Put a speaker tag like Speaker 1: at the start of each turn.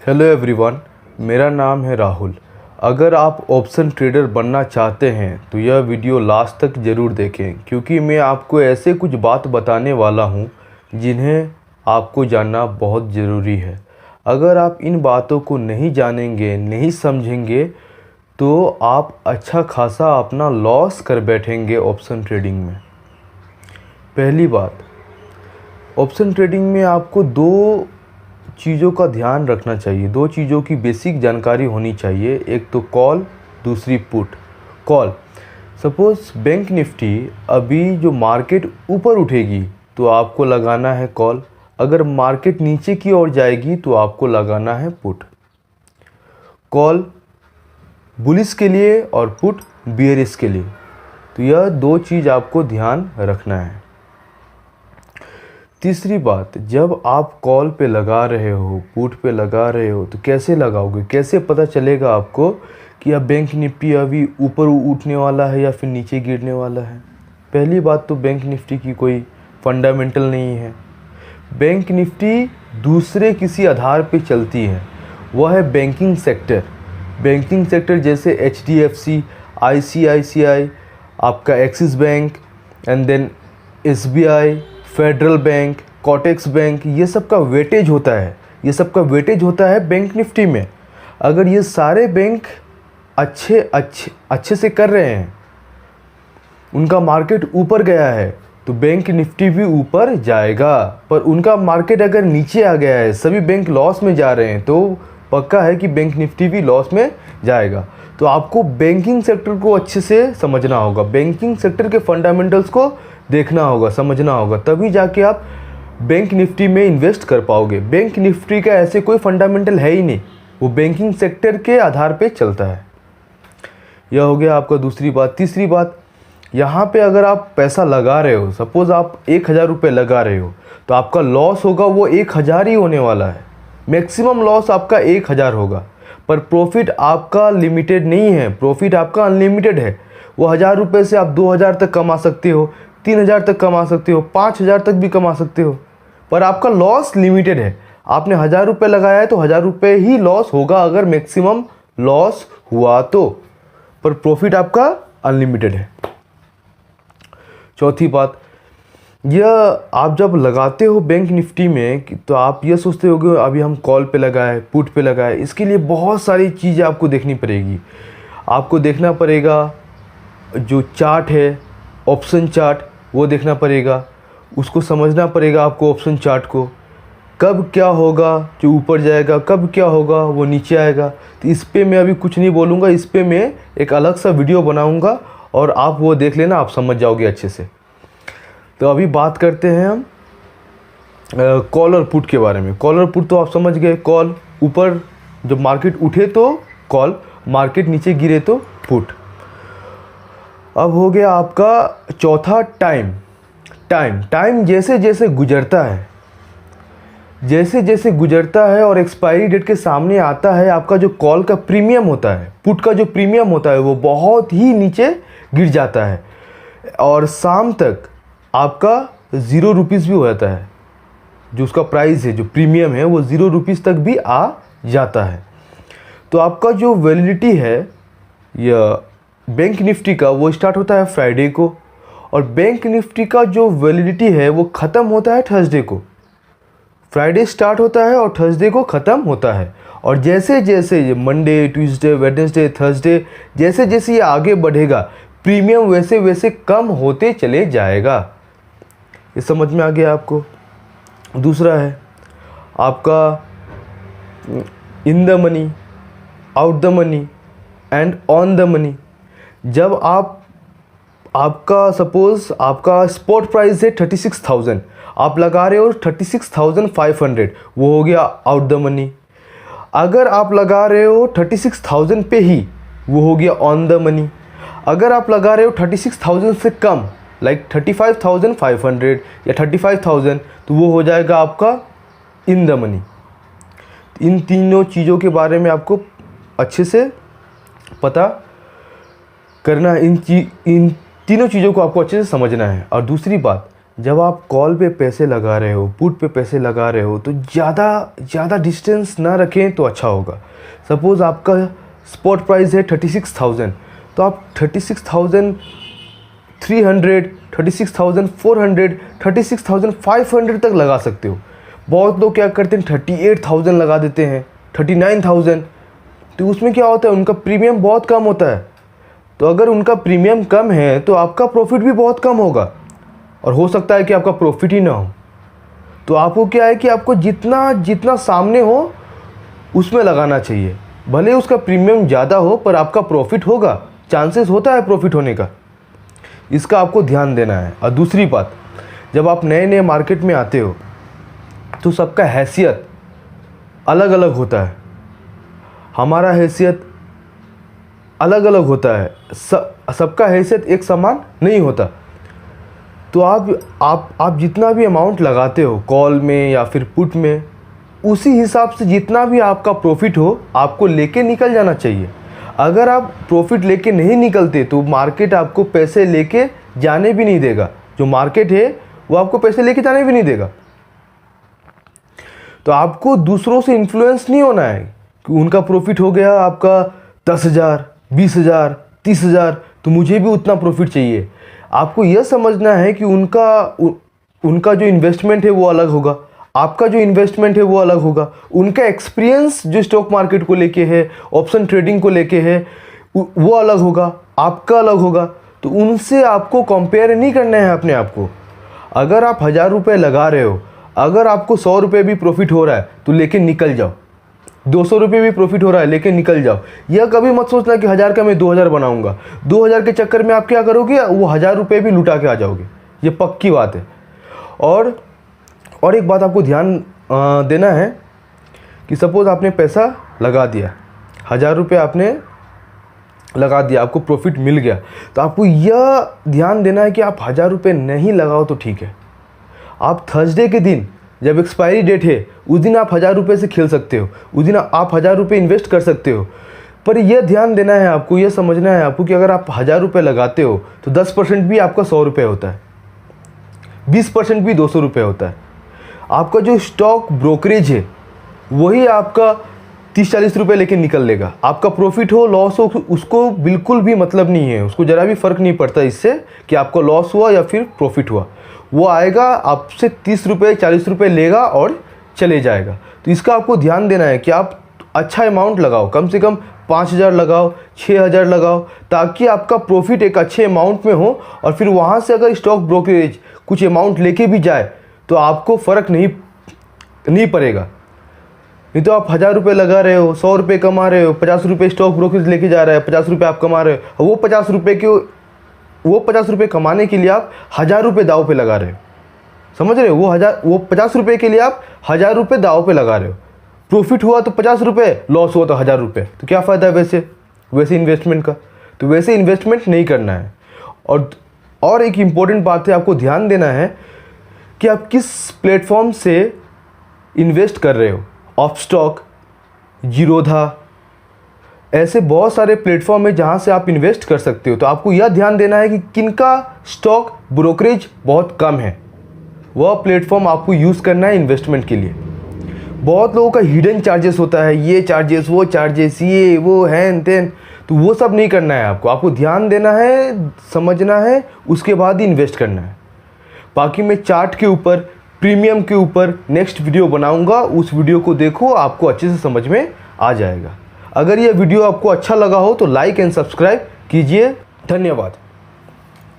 Speaker 1: Hello everyone, मेरा नाम है राहुल। अगर आप ऑप्शन ट्रेडर बनना चाहते हैं तो यह वीडियो लास्ट तक ज़रूर देखें, क्योंकि मैं आपको ऐसे कुछ बात बताने वाला हूं जिन्हें आपको जानना बहुत ज़रूरी है। अगर आप इन बातों को नहीं जानेंगे, नहीं समझेंगे तो आप अच्छा खासा अपना लॉस कर बैठेंगे ऑप्शन ट्रेडिंग में। पहली बात, ऑप्शन ट्रेडिंग में आपको दो चीज़ों का ध्यान रखना चाहिए, दो चीज़ों की बेसिक जानकारी होनी चाहिए। एक तो कॉल, दूसरी put. Call, suppose bank Nifty अभी जो मार्केट ऊपर उठेगी तो आपको लगाना है कॉल, अगर मार्केट नीचे की ओर जाएगी तो आपको लगाना है पुट। कॉल बुलिश के लिए और पुट बियरिश के लिए। तो यह दो चीज़ आपको ध्यान रखना है। तीसरी बात, जब आप कॉल पे लगा रहे हो, पुट पे लगा रहे हो तो कैसे लगाओगे, कैसे पता चलेगा आपको कि अब बैंक निफ्टी अभी ऊपर उठने वाला है या फिर नीचे गिरने वाला है। पहली बात तो बैंक निफ्टी की कोई फंडामेंटल नहीं है। बैंक निफ्टी दूसरे किसी आधार पे चलती है, वह है बैंकिंग सेक्टर। बैंकिंग सेक्टर जैसे HDFC, ICICI, आपका Axis bank, and then SBI, federal bank, कोटेक्स बैंक, ये सब का वेटेज होता है, ये सब का वेटेज होता है बैंक निफ्टी में। अगर ये सारे बैंक अच्छे से कर रहे हैं, उनका मार्केट ऊपर गया है तो बैंक निफ्टी भी ऊपर जाएगा। पर उनका मार्केट अगर नीचे आ गया है, सभी बैंक लॉस में जा रहे हैं, तो पक्का है कि बैंक निफ्टी भी लॉस में जाएगा। तो आपको बैंकिंग सेक्टर को अच्छे से समझना होगा, बैंकिंग सेक्टर के फंडामेंटल्स को देखना होगा, समझना होगा, तभी जाके आप बैंक निफ्टी में इन्वेस्ट कर पाओगे। बैंक निफ्टी का ऐसे कोई फंडामेंटल है ही नहीं, वो बैंकिंग सेक्टर के आधार पे चलता है। यह हो गया आपका दूसरी बात। तीसरी बात, यहाँ पे अगर आप पैसा लगा रहे हो, सपोज़ आप 1000 रुपये लगा रहे हो, तो आपका लॉस होगा वो 1000 ही होने वाला है। मैक्सिमम लॉस आपका 1000 होगा, पर प्रॉफिट आपका लिमिटेड नहीं है, प्रॉफिट आपका अनलिमिटेड है। वो 1000 रुपये से आप 2000 तक कमा सकते हो, 3000 तक कमा सकते हो, 5000 तक भी कमा सकते हो, पर आपका लॉस लिमिटेड है। आपने 1000 रुपये लगाया है तो 1000 रुपये ही लॉस होगा अगर मैक्सिमम लॉस हुआ तो, पर प्रॉफिट आपका अनलिमिटेड है। चौथी बात, यह आप जब लगाते हो बैंक निफ्टी में तो आप ये सोचते होगे अभी हम कॉल पे लगाए, पुट पे लगाए, इसके लिए बहुत सारी चीज़ें आपको देखनी पड़ेगी। आपको देखना पड़ेगा जो चार्ट है, ऑप्शन चार्ट, वो देखना पड़ेगा, उसको समझना पड़ेगा आपको ऑप्शन चार्ट को, कब क्या होगा जो ऊपर जाएगा, कब क्या होगा वो नीचे आएगा। तो इस पे मैं अभी कुछ नहीं बोलूँगा, इस पे मैं एक अलग सा वीडियो बनाऊँगा और आप वो देख लेना, आप समझ जाओगे अच्छे से। तो अभी बात करते हैं हम कॉल और पुट के बारे में। कॉल और पुट तो आप समझ गए, कॉल ऊपर जब मार्केट उठे तो कॉल, मार्केट नीचे गिरे तो पुट। अब हो गया आपका चौथा टाइम जैसे जैसे गुजरता है, जैसे जैसे गुजरता है और एक्सपायरी डेट के सामने आता है, आपका जो कॉल का प्रीमियम होता है, पुट का जो प्रीमियम होता है, वो बहुत ही नीचे गिर जाता है और शाम तक आपका 0 रुपीज़ भी हो जाता है। जो उसका प्राइस है, जो प्रीमियम है, वो 0 रुपीज़ तक भी आ जाता है। तो आपका जो वैलिडिटी है या बैंक निफ्टी का, वो स्टार्ट होता है फ्राइडे को, और बैंक निफ्टी का जो वैलिडिटी है वो ख़त्म होता है थर्सडे को। फ्राइडे स्टार्ट होता है और थर्सडे को ख़त्म होता है। और जैसे जैसे ये मंडे, ट्यूसडे, वेडनेसडे, थर्सडे, जैसे जैसे ये आगे बढ़ेगा, प्रीमियम वैसे वैसे कम होते चले जाएगा। ये समझ में आ गया आपको। दूसरा है आपका in the money, out the money and on the money. जब आपका सपोज़ आपका स्पॉट प्राइस है 36,000, आप लगा रहे हो 36,500, वो हो गया आउट द मनी। अगर आप लगा रहे हो 36,000 पे ही, वो हो गया ऑन द मनी। अगर आप लगा रहे हो 36,000 से कम, लाइक 35,500 या 35,000, तो वो हो जाएगा आपका इन द मनी। इन तीनों चीज़ों के बारे में आपको अच्छे से पता करना, इन तीनों चीज़ों को आपको अच्छे से समझना है। और दूसरी बात, जब आप कॉल पे पैसे लगा रहे हो, पुट पे पैसे लगा रहे हो, तो ज़्यादा डिस्टेंस ना रखें तो अच्छा होगा। सपोज़ आपका स्पॉट प्राइस है 36,000, तो आप 36,300, 36,400, 36,500 तक लगा सकते हो। बहुत लोग क्या करते हैं 38,000 लगा देते हैं, 39,000। तो उसमें क्या होता है, उनका प्रीमियम बहुत कम होता है। तो अगर उनका प्रीमियम कम है तो आपका प्रॉफिट भी बहुत कम होगा, और हो सकता है कि आपका प्रॉफिट ही ना हो। तो आपको क्या है कि आपको जितना सामने हो उसमें लगाना चाहिए। भले उसका प्रीमियम ज़्यादा हो पर आपका प्रॉफिट होगा, चांसेस होता है प्रॉफिट होने का। इसका आपको ध्यान देना है। और दूसरी बात, जब आप नए मार्केट में आते हो तो सबका हैसियत अलग अलग होता है। हमारा हैसियत अलग अलग होता है, सबका हैसियत एक समान नहीं होता। तो आप जितना भी अमाउंट लगाते हो कॉल में या फिर पुट में, उसी हिसाब से जितना भी आपका प्रॉफिट हो आपको लेके निकल जाना चाहिए। अगर आप प्रॉफिट लेके नहीं निकलते तो मार्केट आपको पैसे लेके जाने भी नहीं देगा। जो मार्केट है वो आपको पैसे लेके जाने भी नहीं देगा। तो आपको दूसरों से इन्फ्लुएंस नहीं होना है कि उनका प्रॉफिट हो गया आपका 10,000, 20,000, 30,000, तो मुझे भी उतना प्रॉफिट चाहिए। आपको यह समझना है कि उनका जो इन्वेस्टमेंट है वो अलग होगा, आपका जो इन्वेस्टमेंट है वो अलग होगा। उनका एक्सपीरियंस जो स्टॉक मार्केट को लेके है, ऑप्शन ट्रेडिंग को लेके है, वो अलग होगा, आपका अलग होगा। तो उनसे आपको कंपेयर नहीं करना है अपने आप को। अगर आप 1,000 रुपये लगा रहे हो, अगर आपको 100 रुपये भी प्रॉफिट हो रहा है तो लेके निकल जाओ। 200 रुपये भी प्रॉफिट हो रहा है लेके निकल जाओ। यह कभी मत सोचना कि 1,000 का मैं 2,000 बनाऊंगा। 2,000 के चक्कर में आप क्या करोगे, वो 1,000 रुपये भी लुटा के आ जाओगे। ये पक्की बात है। और एक बात आपको ध्यान देना है कि सपोज़ आपने पैसा लगा दिया, 1,000 रुपये आपने लगा दिया, आपको प्रॉफिट मिल गया, तो आपको यह ध्यान देना है कि आप 1,000 रुपये नहीं लगाओ तो ठीक है। आप थर्सडे के दिन जब एक्सपायरी डेट है उस दिन आप 1,000 रुपये से खेल सकते हो, उस दिन आप 1,000 रुपये इन्वेस्ट कर सकते हो। पर यह ध्यान देना है आपको, यह समझना है आपको कि अगर आप 1,000 रुपये लगाते हो तो 10% भी आपका 100 रुपये होता है, 20% भी 200 रुपये होता है। आपका जो स्टॉक ब्रोकरेज है वही आपका 30-40 रुपये लेके निकल लेगा। आपका प्रॉफिट हो लॉस हो उसको बिल्कुल भी मतलब नहीं है, उसको ज़रा भी फ़र्क नहीं पड़ता इससे कि आपको लॉस हुआ या फिर प्रॉफिट हुआ। वो आएगा आपसे 30 रुपये 40 रुपये लेगा और चले जाएगा। तो इसका आपको ध्यान देना है कि आप अच्छा अमाउंट लगाओ, कम से कम 5,000 लगाओ, 6,000 लगाओ, ताकि आपका प्रॉफिट एक अच्छे अमाउंट में हो। और फिर वहाँ से अगर स्टॉक ब्रोकरेज कुछ अमाउंट लेके भी जाए तो आपको फ़र्क नहीं पड़ेगा। नहीं तो आप 1,000 रुपये लगा रहे हो, 100 रुपये कमा रहे हो, 50 रुपये स्टॉक ब्रोकरेज लेके जा रहा है, 50 रुपये आप कमा रहे हो। वो 50 रुपये कमाने के लिए आप 1,000 रुपये दाव पे लगा रहे हो। समझ रहे हो? वो 50 रुपये के लिए आप 1,000 रुपये दाव पे लगा रहे हो। प्रॉफिट हुआ तो 50 रुपये, लॉस हुआ तो 1,000 रुपये, तो क्या फ़ायदा है वैसे इन्वेस्टमेंट का? तो वैसे इन्वेस्टमेंट नहीं करना है। और एक इम्पॉर्टेंट बात है, आपको ध्यान देना है कि आप किस प्लेटफॉर्म से इन्वेस्ट कर रहे हो। अपस्टॉक, जीरोधा, ऐसे बहुत सारे प्लेटफॉर्म है जहां से आप इन्वेस्ट कर सकते हो। तो आपको यह ध्यान देना है कि किनका स्टॉक ब्रोकरेज बहुत कम है, वह प्लेटफॉर्म आपको यूज़ करना है इन्वेस्टमेंट के लिए। बहुत लोगों का हिडन चार्जेस होता है, ये चार्जेस, वो चार्जेस, ये वो हैन तेन, तो वो सब नहीं करना है आपको ध्यान देना है, समझना है, उसके बाद ही इन्वेस्ट करना है। बाकी मैं चार्ट के ऊपर, प्रीमियम के ऊपर नेक्स्ट वीडियो बनाऊंगा, उस वीडियो को देखो, आपको अच्छे से समझ में आ जाएगा। अगर यह वीडियो आपको अच्छा लगा हो तो लाइक एंड सब्सक्राइब कीजिए। धन्यवाद।